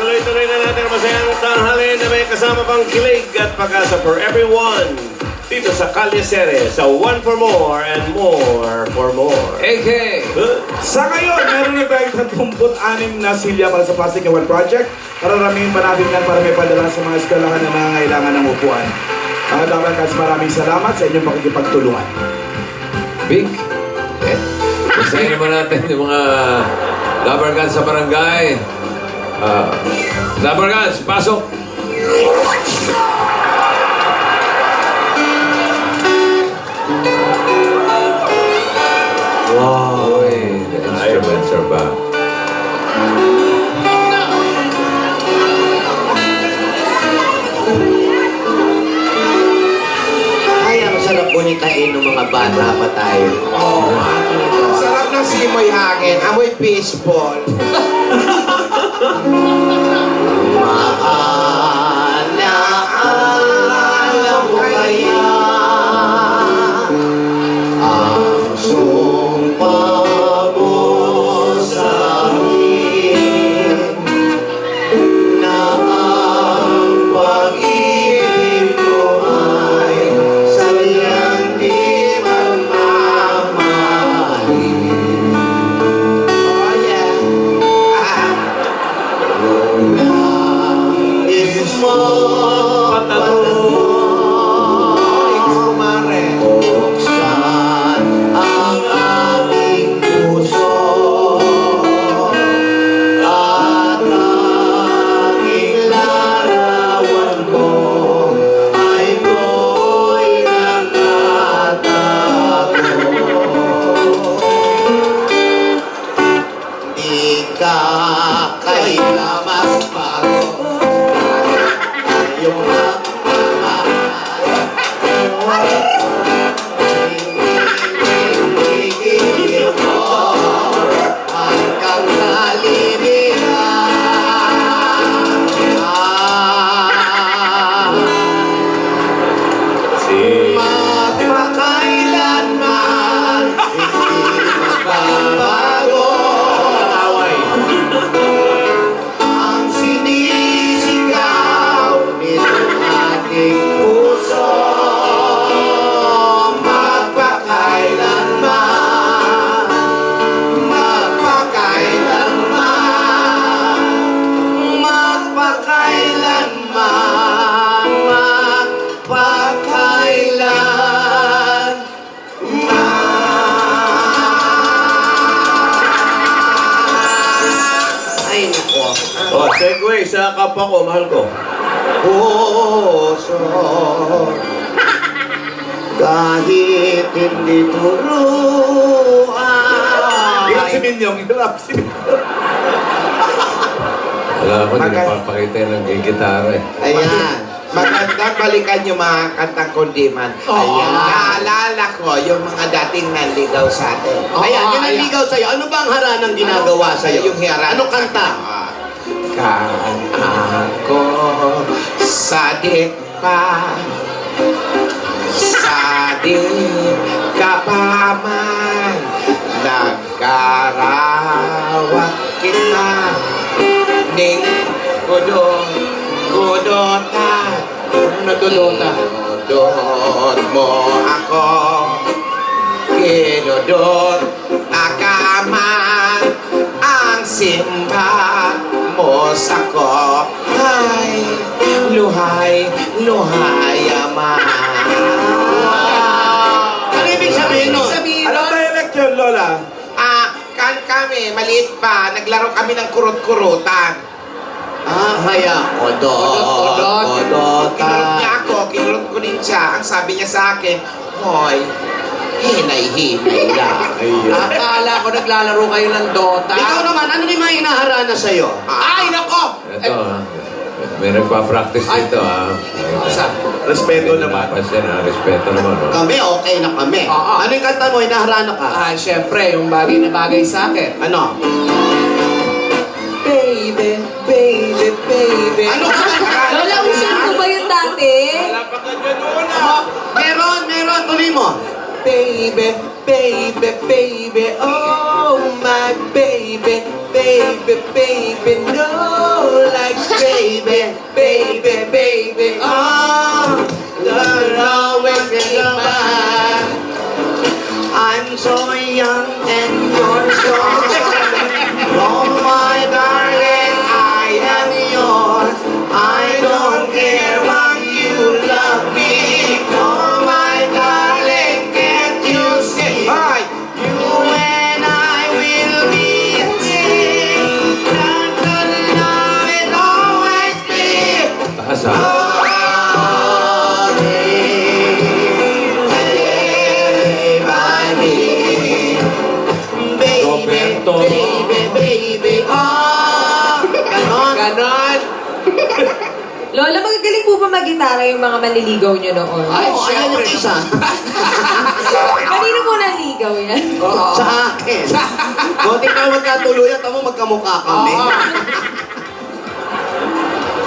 Tuloy-tuloy na natin ang masayang tanghali na may kasama pang kilig at pag-asa for everyone. Dito sa Kalye Sere, sa One for More and More for More. AK! Sa ngayon, meron na tayong 36 na silya para sa Plastic and One Project. Pararamihin pa natin yan para may padala sa mga eskwelahan na nangangailangan ng upuan. Mga dapat kasi maraming salamat sa inyong pakikipagtulungan. Big! Basahin naman natin yung mga Rubber Guns sa barangay. Rubber Guns, pasok! Wow! Uy, the instruments are back. Ay, ang sarap bunitain ng mga bata pa tayo. Oo, sarap ng simoy hangin, amoy baseball. Maalala mo kaya ang sumpa mo sa akin na ang pag-ibig ko ay sadyang di magmamahalin. Oh yeah. Is mo buksan ang aking puso at aking larawan ko ay ko'y nakatago. Di ka kailamas bago yung higigil mo hanggang kalimitan. Magpakailanman hindi magbabago ang sinisigaw nitong ating puso. Magpakailanman, magpakailanman, magpakailanman, magpakailanman. Ay, nako. Oh, segue sa kapwa ko, mahal ko. Puso kahit hindi turuan. Hirap si Minyong, hirap si Minyong. Wala ko, hindi napapakita ng gigitara eh. Ayan. Magandang balikan yung mga kantang kundiman. Ayan. Naalala ko yung mga dating nanligaw sa atin. Ayan, yung nanligaw sa'yo. Ano ba ang haranang ginagawa sa'yo? Yung hiyaran. Anong kanta? Kanta ko sadik pa, sadik ka pa man, nagkarawat kita, ning kudota, nadudota, kinudot mo ako, kinudot akaman, ang simba mo sako, ay luhay, luhay aman. Ano ibig sabihin nun? Anong dialect yun, Lola? Kami, maliit pa, naglaro kami ng kurot-kurutan. Kaya, odot. Kinurot niya ako, kinurot ko din siya. Ang sabi niya sa akin, hoy, hinay-hinay lang. Akala ko naglalaro kayo ng Dota. Ikaw naman, ano ni mga inaharana sa'yo? Ay, nako! Ito may nagpa-practice dito Respeto naman. Respeto naman. Kami, okay na kami. Ano yung kanta mo, inaharana ka? Siyempre, yung bagay na bagay sa akin. Ano? Baby, baby, baby. Ano ka ba? Lola, usan ko ba yun dati? Meron, tuloy mo. Baby, baby, baby, oh my baby, baby, baby, no, like baby, baby, baby, oh, don't always get mine. I'm so young and you're so oh my darling, I am yours. I don't care what you love me. Oh my darling, can't you see? Ay! You and I will be a team. Not gonna love it always be. Taas ha. Roberto. Baby, oh! Ganon. Ganon. Lola, magagaling po ba mag-gitara yung mga manliligaw nyo noon? Ay, ayan yung isa. Kanino po naligaw yan? Sa akin. Buti ka magkatuluyan, tamo magkamukha kami.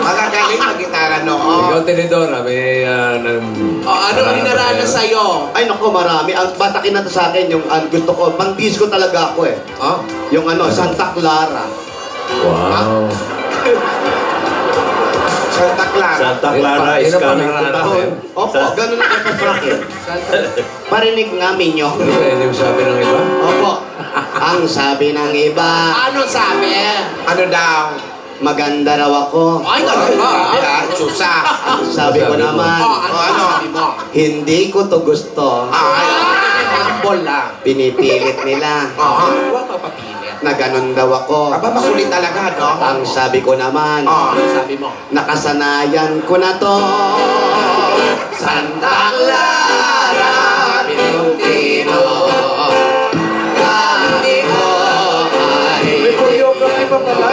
Magagaling mag-gitara noon. Ikaw, Tenedora, may Ano ang inaranas sa'yo? Ay naku, marami. Ang batakin na to sa akin, yung gusto ko, pang disco talaga ako eh. Oh? Yung Santa Clara. Wow. Santa Clara. Santa Clara is Yun ang coming to pangarap town. eh. Opo, ganun ang kapag sa akin. Parinig nga minyo. Ano ba yun yung sabi ng iba? Opo. Ang sabi ng iba, Ano sabi? Ano daw? maganda raw ako. Ay, talaga. Yan, susa. Sabi ko naman, Ano sabi mo? hindi ko to gusto. Ay! Humble lang. Pinipilit nila Huwag mapapilit. na ganun daw ako. Aba, makulit talaga, no? Ang sabi ko naman, Ah. Ano sabi mo? nakasanayan ko na to. Santa Clara, Pilipino. Kami ko ay May choreography pa pala.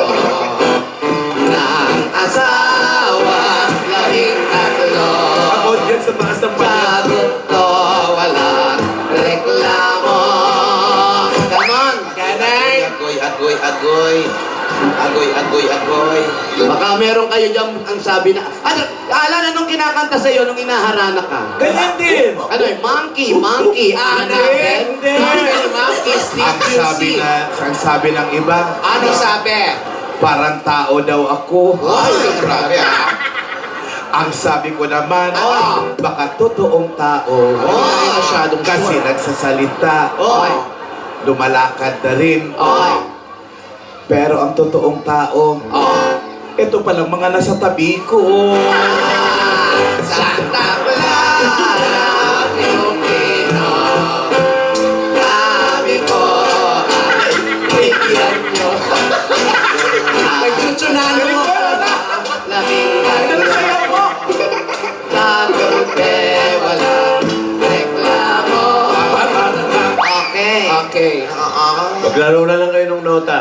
ng asawa, labing tatlo. Pagod yan sa taas ng panya. Sagot to, walang reklamo. Come on, Ganay. agoy, agoy, agoy. Agoy, agoy, agoy. Baka meron kayo dyan ang sabi na, ano, Alan, anong kinakanta sa'yo nung inaharana ka? Ganyan din. Ano eh, monkey, monkey, Annabelle. Hindi. Monkey Ang sabi ang sabi ng iba, Ano sabi? parang tao daw ako. Ay, grabe, ah. Ang sabi ko naman, Ah. baka totoong tao. Ay, masyadong Kasi sure. nagsasalita. Oy. Lumalakad na rin. Oy. Pero ang totoong tao, ito palang mga nasa tabi ko. Santa Clara, Pilipino. Kami ko ay bigyan nyo. Nagtutsunan mo. Labing tatlo. Sagot eh, walang reklamo. Okay. Okay. Maglaro na lang kayo ng nota.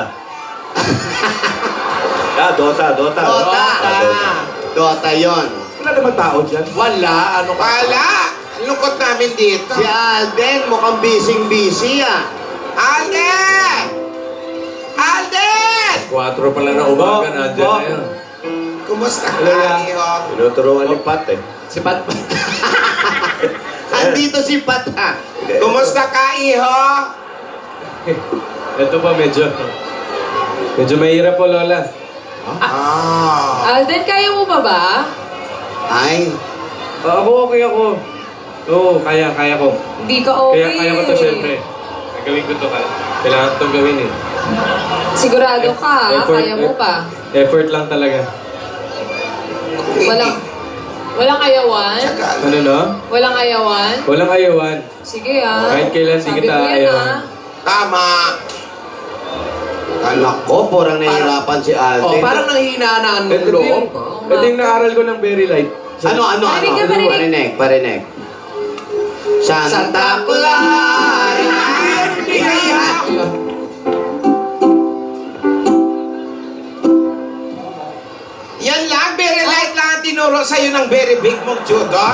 Dota. Dota. Dota yon. Wala naman tao dyan. Wala. Ano ka? Wala! Ang lungkot namin dito. Si Alden, mukhang busy ah. Alden! Alden! 4 pala na umaga, nandiyan na yan. Kumusta ka, iho? Tinuturuan ni Pat eh. Si Pat. Andito si Pat ah. Kumusta ka, iho? Ito pa medyo mahirap po, Lola. Ah. Alden, kaya mo pa ba? Ay, Ako, okay ako. Oo, kaya ko. Hindi ka okay. Kaya ko to, syempre. Gagawin ko to, kailangan ko itong gawin eh. Sigurado ka, kaya mo pa. Effort lang talaga. Walang ayawan? Ano no? Walang ayawan? Walang ayawan. Sige ah. Kahit kailan, di Sabi kita ko yan, ayawan. ah. Tama. anak ko, parang nahihirapan si Alden. Parang nanghihinaan ng Ito loob. yung naaral ko ng very light. Ano? Parinig ka, parinig. Parinig. Santa Clara. Yan lang, very light lang ang tinuro sa'yo ng very big mong judo.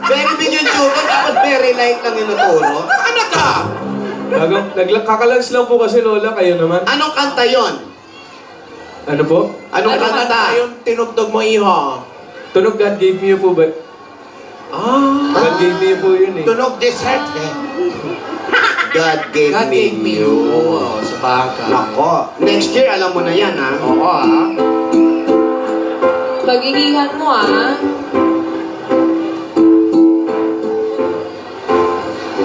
Very big yung judo, tapos very light lang yung naturo. Ano to? Kakalans lang po kasi, Lola, kayo naman. Anong kanta yon? Ano po? Anong Ano kanta? kanta yung tinugtog mo, iho? Tunog God gave me you po ba? God gave me po yun eh. Tunog dessert eh. God gave me you. Oo, sa baka. Nako. Next year, alam mo na yan, ha? Oo, ah. Pag-inihan mo, ah.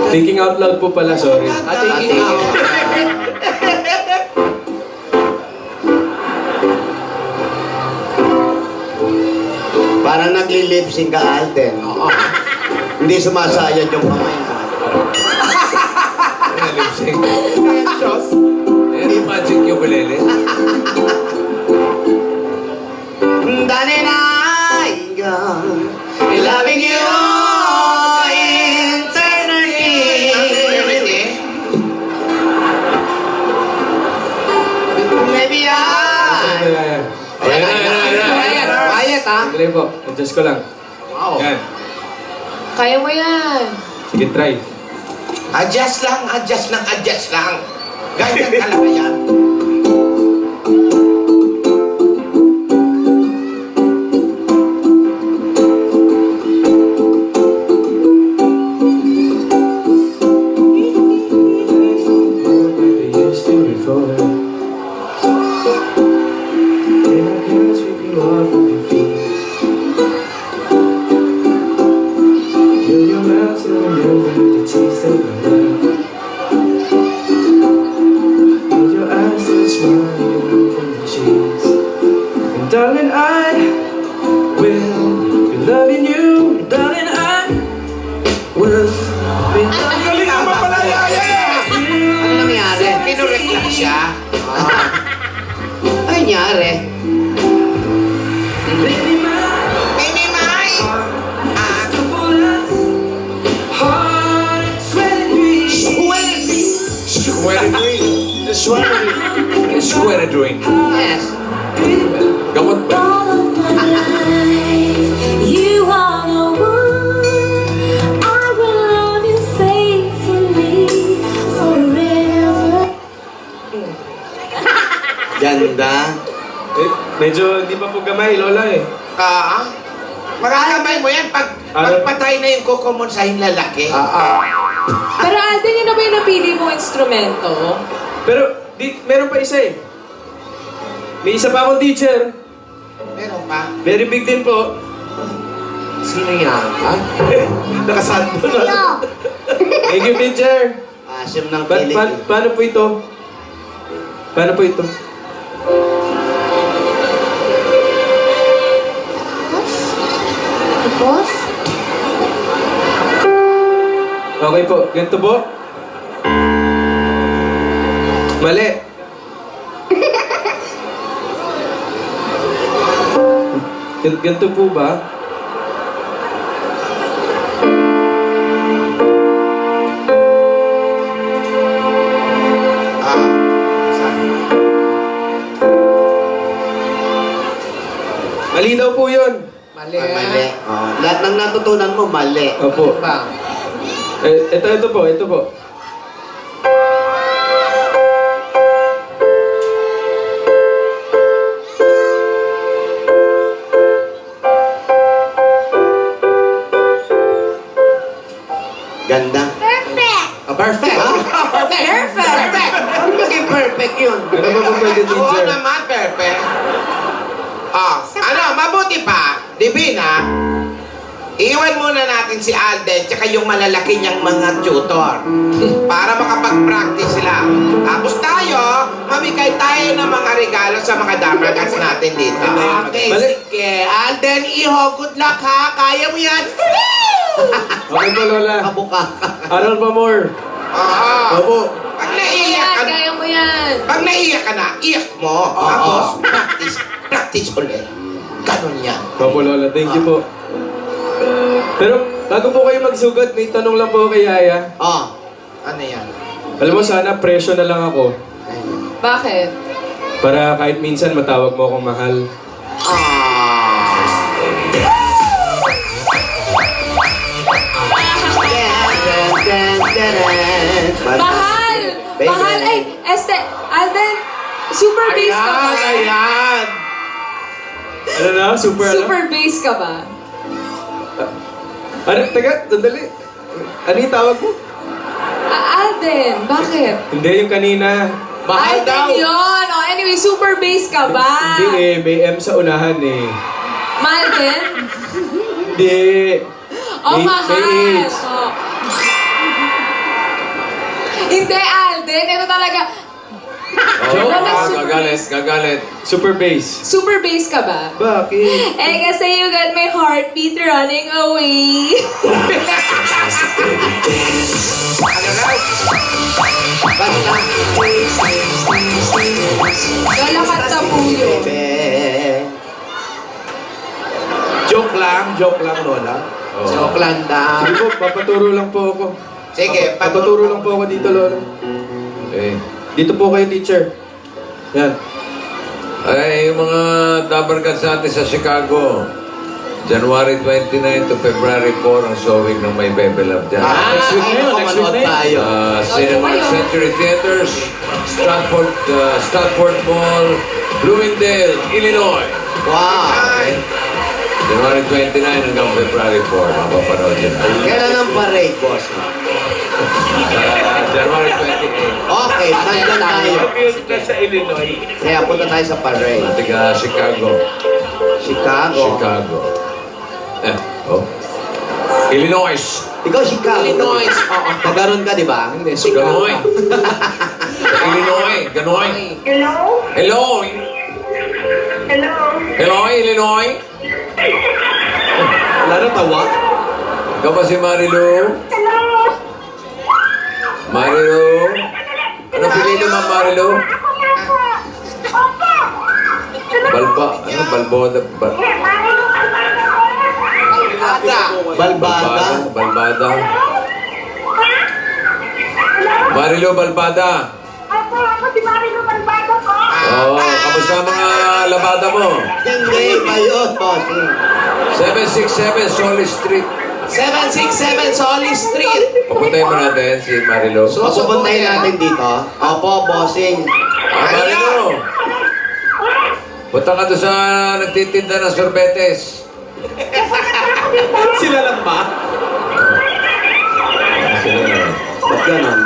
Thinking out loud po pala, sorry. Ating ikaw. Parang nagli-lip-sync ka, Alden. Oo. Hindi sumasayad yung kamay mo. Ano lip-sync? Any magic yung bilele? Dali na loving you eternity. Maybe I... Ayan na. Quiet, ha? Sandali po, adjust ko lang. Wow. Yan. Kaya mo yan. Sige, try. Adjust lang. Ganyan talaga yan. Darling, I will be loving you. Darling, I will be Ang galing naman pala, Yaya! Ano nangyari? Kinurek lang siya. Ano nangyari? Mimi Mai! Square drink. Yes. Gamot ba? You are the one. I will love you faithfully forever. Ganda. Medyo hindi pa po gamay, Lola eh. Magagamay mo yan pag patay na yung kukumon sa lalaki. Pero Alden, yun na ba yung napili mong instrumento? Pero, meron pa isa eh. May isa pa akong teacher. Meron pa. Very big din po. Sino yan? Nakasando na. Thank you, teacher. Asim ng kilig. Paano po ito? Paano po ito? Tapos? Okay po. Ganito po. Mali. Ganito po ba? Mali daw po yun. Mali. Lahat ng natutunan mo, mali. Opo. Ito po. Ganda. Perfect! Perfect. Perfect. Ano naging perfect yun? Ano ba po pwede, Oo teacher? naman, Pepe. Mabuti pa, Divina, iwan muna natin si Alden tsaka yung malalaki niyang mga tutor para makapag-practice sila. Tapos tayo, mamigay tayo ng mga regalo sa mga damercats natin dito. Okay, Mali. sige. Alden, iho, good luck ha. Kaya mo yan. Okay po, Lola. Kabuka ka. Aral pa more. Oo. Opo. Pag naiiyak ka na, Kaya mo yan. pag naiiyak ka na, iyak mo. Tapos, practice ulit. Ganon yan. Opo, Lola. Thank you po. Pero, bago po kayo magsugot, may tanong lang po kay Yaya. Ano yan? Alam mo, sana presyo na lang ako. Bakit? Para kahit minsan matawag mo akong mahal. Mahal! Baby. Mahal! Ay, Alden, super bass ka ba? Ano, taga, sandali. Ano yung tawag mo? Alden, bakit? Hindi, yung kanina. Mahal Alden daw. yun! Oh, anyway, super bass ka ba? Hindi eh, may M sa unahan eh. Malden? Hindi. Oh, May- mahal! may H. Oh. Hindi, Alden. Ito talaga. Oh, Super gagalit. Super bass. Super bass ka ba? Bakit? Eh, kasi you got my heartbeat running away. Lola Katapuyo. Joke lang, Lola. Joke lang daw. Sige po, papaturo lang po ako. Sige, Papaturo lang po ako dito, Lolo. Eh. Dito po kayo, teacher. Yan. Ay, yung mga Dabarkans natin sa Chicago. January 29 to February 4 ang showing ng My Baby Love dyan. Next week na yun, next week na yun. tayo. Cinemark Century Theaters, Stratford Mall, Bloomingdale, Illinois. Wow. January 29 hanggang February 4, mapapanood yun. Kailan ang parade, boss? January 28. Okay, nandyan tayo. Sa Illinois. Kaya punta tayo sa parade. Tiga Chicago. Chicago. Oh. Illinois. Ikaw, Chicago. Illinois. Oo. Tagaroon ka, di ba? Hindi, Ganoy. Illinois. Ganoy. Hello? Hello. Hello? Hello, Illinois. Wala na tawa. Ikaw ba si Marilu? Hello? Marilu? Ano pinili mo, Marilu? Ako nga po. Opo. Balba. Ano? Balboda. Ada. Balbada. Balbada. Marilu Balbada. Opo, ako si Marino Malvado po. Oh, kamusta ang mga labada mo? Hindi, ba yun, bossing? 767 Solis Street. 767 Solis Street. Papuntahin mo natin si Marilu. Papupuntahin natin dito. Opo, bossing. Marilu! Punta ka doon sa nagtitinda ng sorbetes. Sila lang ba? Ba't ganon?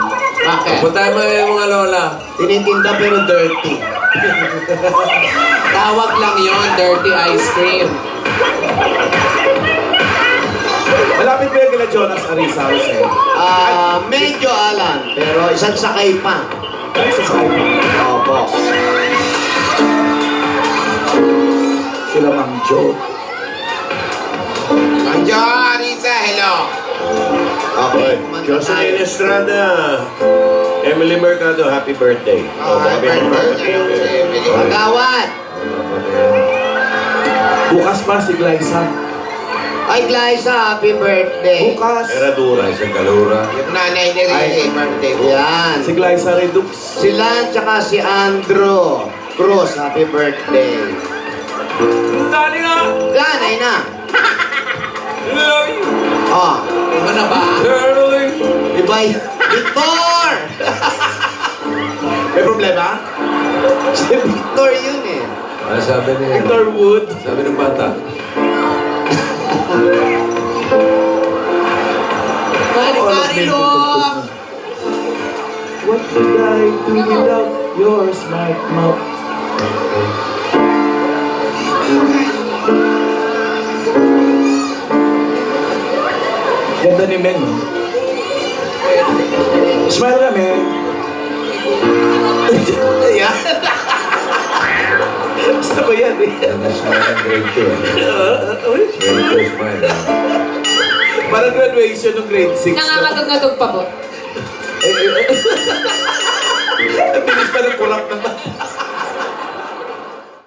Bakit? Puntahin mo yung mga lola. Tinitinda pero dirty. Tawag lang yon, dirty ice cream. Malapit ba yung kila Jonas Arisa, Jose? Medyo alam, pero isang sakay pa. Opo. Sila Mang Joe. Manjo, Risa, hello. Okay. Jocelyn Estrada. Emily Mercado, happy birthday. Happy birthday. Magawad. Bukas pa si Glyza. Ay, Glyza, happy birthday. Bukas. Eradura. Sa Kalura. Yung nanay ni Risa, birthday ko. Yan. Si Glyza Redux. Sila tsaka si Andrew Cruz, happy birthday. Dali na! Ganay na. Oh, Ano na ba? iba Victor! May problema? Si Victor yun eh. Ano sabi niya? Victor Wood. Sabi ng bata. Marilo! What did I do without your smart mouth? Ganda ni Meng, no? Smile ka, Meng. Ayan. Gusto ko yan, eh. Ano smile ng grade 2. Grade 2 smile. Parang graduation ng grade 6. Nangangatog-ngatog pa po. Ang bilis pa ng kulap naman.